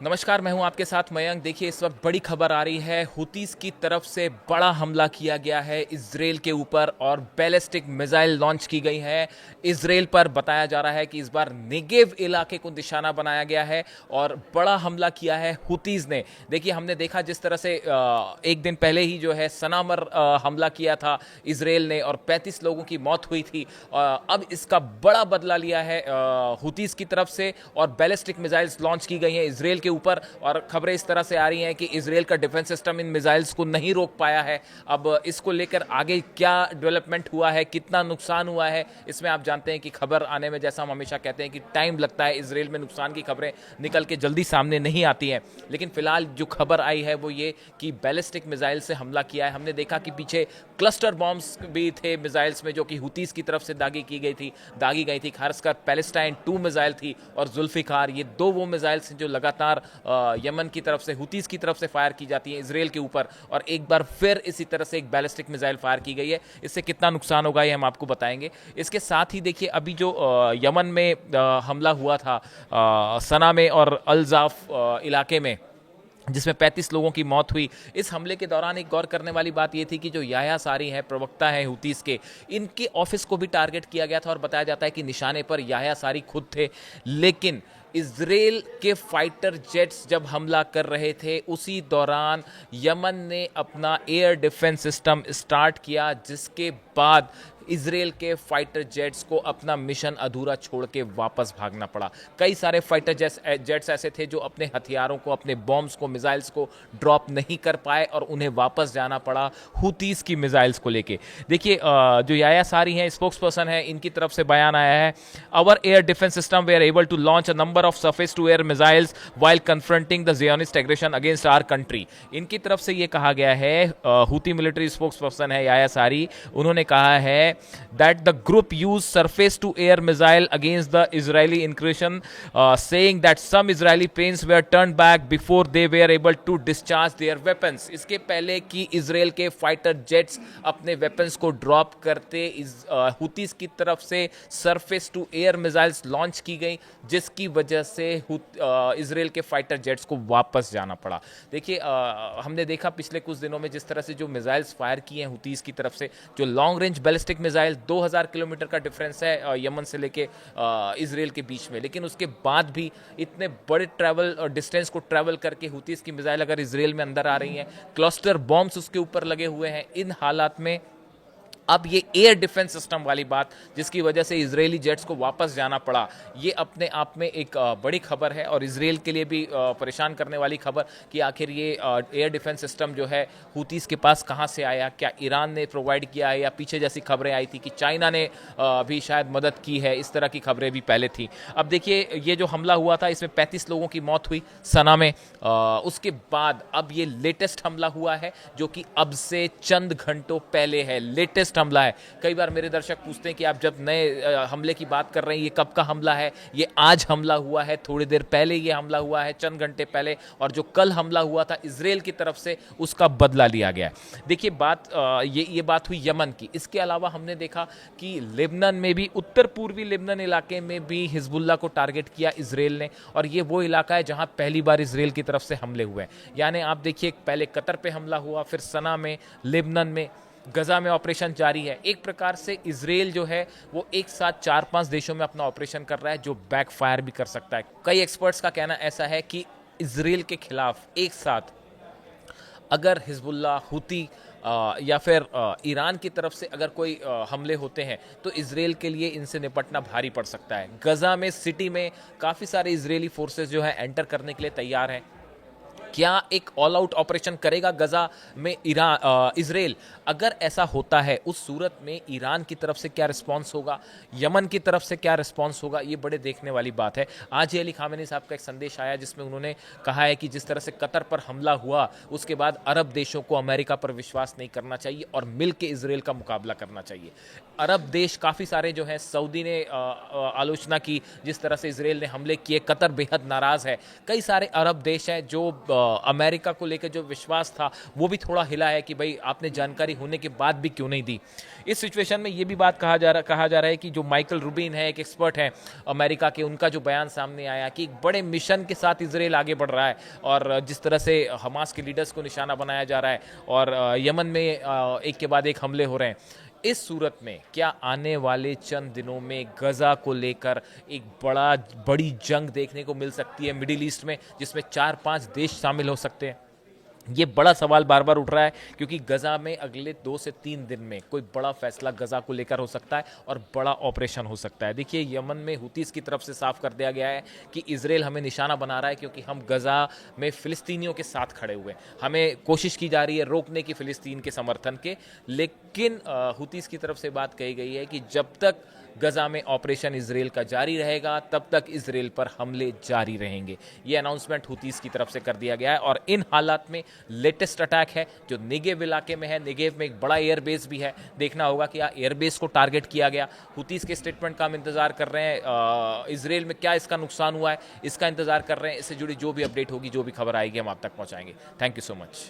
नमस्कार, मैं हूं आपके साथ मयंक। देखिए, इस वक्त बड़ी खबर आ रही है। हुतीस की तरफ से बड़ा हमला किया गया है इजराइल के ऊपर और बैलिस्टिक मिसाइल लॉन्च की गई है इजराइल पर। बताया जा रहा है कि इस बार नेगेव इलाके को निशाना बनाया गया है और बड़ा हमला किया है हुतीस ने। देखिए, हमने देखा जिस तरह से एक दिन पहले ही जो है सना पर हमला किया था इजराइल ने और 35 लोगों की मौत हुई थी। अब इसका बड़ा बदला लिया है हुतीस की तरफ से और बैलिस्टिक मिसाइल्स लॉन्च की गई हैं इजराइल के ऊपर। और खबरें इस तरह से आ रही हैं कि इजराइल का डिफेंस सिस्टम इन मिसाइल्स को नहीं रोक पाया है। अब इसको लेकर आगे क्या डेवलपमेंट हुआ है, कितना नुकसान हुआ है, इसमें आप जानते हैं कि खबर आने में, जैसा हम हमेशा कहते हैं कि टाइम लगता है। इजराइल में नुकसान की खबरें निकल के जल्दी सामने नहीं आती हैं, लेकिन फिलहाल जो खबर आई है वो ये कि बैलिस्टिक मिसाइल से हमला किया है। हमने देखा कि पीछे क्लस्टर बॉम्ब्स भी थे मिसाइल्स में, जो कि हुतीस की तरफ से दागी गई थी। खासकर पैलेस्टाइन 2 मिसाइल थी और जुल्फिकार, ये दो वो मिसाइल्स जो लगातार यमन की तरफ से, हुतीस की तरफ से फायर की जाती है इजराइल के ऊपर। और एक बार फिर इसी तरह से एक बैलिस्टिक मिसाइल फायर की गई है। इससे कितना नुकसान होगा ये हम आपको बताएंगे। इसके साथ ही देखिए, अभी जो यमन में हमला हुआ था सना में और अल-जाफ इलाके में, जिसमें 35 लोगों की मौत हुई। इस हमले के दौरान एक गौर करने वाली बात यह थी कि जो याह्या सारी हैं, प्रवक्ता हैं हुतीस के, इनके ऑफिस को भी टारगेट किया गया था और बताया जाता है कि निशाने पर याह्या सारी खुद थे। लेकिन इजराइल के फाइटर जेट्स जब हमला कर रहे थे, उसी दौरान यमन ने अपना एयर डिफेंस सिस्टम स्टार्ट किया, जिसके बाद इजराइल के फाइटर जेट्स को अपना मिशन अधूरा छोड़ के वापस भागना पड़ा। कई सारे फाइटर जेट्स ऐसे थे जो अपने हथियारों को, अपने बॉम्ब्स को, मिसाइल्स को ड्रॉप नहीं कर पाए और उन्हें वापस जाना पड़ा हुतीस की मिसाइल्स को लेके। देखिए, जो याह्या सारी हैं, स्पोक्स पर्सन है, इनकी तरफ से बयान आया है। Our air defence system they are able to launch a number of surface to air missiles while confronting the Zionist aggression against our country. इनकी तरफ से ये कहा गया है, हुती मिलिट्री स्पोक्स पर्सन है याह्या सारी, उन्होंने कहा है that the group used surface to air missile against the Israeli incursion, saying that some Israeli planes were turned back before they were able to discharge their weapons। इसके पहले कि Israel के fighter jets अपने weapons को drop करते, Houthis की तरफ से surface to air missiles launch की गई, जिसकी वजह से इजराइल के फाइटर जेट्स को वापस जाना पड़ा। देखिए, हमने देखा पिछले कुछ दिनों में जिस तरह से जो मिसाइल्स फायर किए हैं हुतीस की तरफ से, जो long range ballistic missile, 2000 kilometre का डिफरेंस है यमन से लेके इजराइल के बीच में, लेकिन उसके बाद भी इतने बड़े ट्रैवल डिस्टेंस को ट्रैवल करके हुतीस की मिसाइल अगर इजराइल में अंदर आ रही हैं, क्लस्टर बॉम्ब्स उसके ऊपर लगे हुए हैं, इन हालात में अब ये एयर डिफेंस सिस्टम वाली बात, जिसकी वजह से इजरायली जेट्स को वापस जाना पड़ा, ये अपने आप में एक बड़ी खबर है और इजराइल के लिए भी परेशान करने वाली खबर कि आखिर ये एयर डिफेंस सिस्टम जो है हुतीस के पास कहाँ से आया। क्या ईरान ने प्रोवाइड किया है, या पीछे जैसी खबरें आई थी कि चाइना ने भी शायद मदद की है, इस तरह की खबरें भी पहले थी। अब देखिए, ये जो हमला हुआ था, इसमें 35 लोगों की मौत हुई सना में। उसके बाद अब ये लेटेस्ट हमला हुआ है, जो कि अब से चंद घंटों पहले है, लेटेस्ट हमला है। कई बार मेरे दर्शक पूछते हैं कि आप जब नए हमले की बात कर रहे हैं, ये कब का हमला है? ये आज हमला हुआ है, थोड़ी देर पहले ये हमला हुआ है, चंद घंटे पहले। और जो कल हमला हुआ था इजराइल की तरफ से, उसका बदला लिया गया है। देखिए, ये बात हुई यमन की। इसके अलावा हमने देखा कि लेबनान में भी, उत्तर पूर्वी लेबनान इलाके में भी हिजबुल्लाह को टारगेट किया इजराइल ने, और ये वो इलाका है जहां पहली बार इजराइल की तरफ से हमले हुए हैं। यानी आप देखिए, पहले कतर पे हमला हुआ, फिर सना में, लेबनान में, गजा में ऑपरेशन जारी है। एक प्रकार से इजराइल जो है वो एक साथ 4-5 देशों में अपना ऑपरेशन कर रहा है, जो बैकफायर भी कर सकता है। कई एक्सपर्ट्स का कहना ऐसा है कि इजराइल के खिलाफ एक साथ अगर हिजबुल्लाह, हुती या फिर ईरान की तरफ से अगर कोई हमले होते हैं, तो इजराइल के लिए इनसे निपटना भारी पड़ सकता है। गजा में, सिटी में काफ़ी सारे इजरायली फोर्सेस जो है एंटर करने के लिए तैयार हैं। क्या एक ऑल आउट ऑपरेशन करेगा गजा में इजराइल? अगर ऐसा होता है, उस सूरत में ईरान की तरफ से क्या रिस्पांस होगा, यमन की तरफ से क्या रिस्पांस होगा, ये बड़े देखने वाली बात है। आज ही अली खामेनी साहब का एक संदेश आया, जिसमें उन्होंने कहा है कि जिस तरह से कतर पर हमला हुआ, उसके बाद अरब देशों को अमेरिका पर विश्वास नहीं करना चाहिए और मिल के इजराइल का मुकाबला करना चाहिए। अरब देश काफ़ी सारे जो हैं, सऊदी ने आलोचना की जिस तरह से इजराइल ने हमले किए, कतर बेहद नाराज़ है। कई सारे अरब देश हैं जो अमेरिका को लेकर जो विश्वास था वो भी थोड़ा हिला है कि भाई आपने जानकारी होने के बाद भी क्यों नहीं दी। इस सिचुएशन में ये भी बात कहा जा रहा है कि जो माइकल रूबिन है, एक एक्सपर्ट है अमेरिका के, उनका जो बयान सामने आया कि एक बड़े मिशन के साथ इजराइल आगे बढ़ रहा है और जिस तरह से हमास के लीडर्स को निशाना बनाया जा रहा है और यमन में एक के बाद एक हमले हो रहे हैं, इस सूरत में क्या आने वाले चंद दिनों में गजा को लेकर एक बड़ी जंग देखने को मिल सकती है मिडिल ईस्ट में, जिसमें 4-5 देश शामिल हो सकते हैं? ये बड़ा सवाल बार बार उठ रहा है क्योंकि गजा में अगले 2 से 3 दिन में कोई बड़ा फैसला गजा को लेकर हो सकता है और बड़ा ऑपरेशन हो सकता है। देखिए, यमन में हुतीस की तरफ से साफ कर दिया गया है कि इजराइल हमें निशाना बना रहा है क्योंकि हम गजा में फिलिस्तीनियों के साथ खड़े हुए हैं। हमें कोशिश की जा रही है रोकने की फिलिस्तीन के समर्थन के, लेकिन हुतीस की तरफ से बात कही गई है कि जब तक गजा में ऑपरेशन इजराइल का जारी रहेगा तब तक इजराइल पर हमले जारी रहेंगे। ये अनाउंसमेंट हुतीस की तरफ से कर दिया गया है और इन हालात में लेटेस्ट अटैक है जो नेगेव इलाके में है। नेगेव में एक बड़ा एयरबेस भी है, देखना होगा कि एयरबेस को टारगेट किया गया। हुतीस के स्टेटमेंट का हम इंतजार कर रहे हैं। इजराइल में क्या इसका नुकसान हुआ है इसका इंतजार कर रहे हैं। इससे जुड़ी जो भी अपडेट होगी, जो भी खबर आएगी, हम आप तक पहुंचाएंगे। Thank you so much.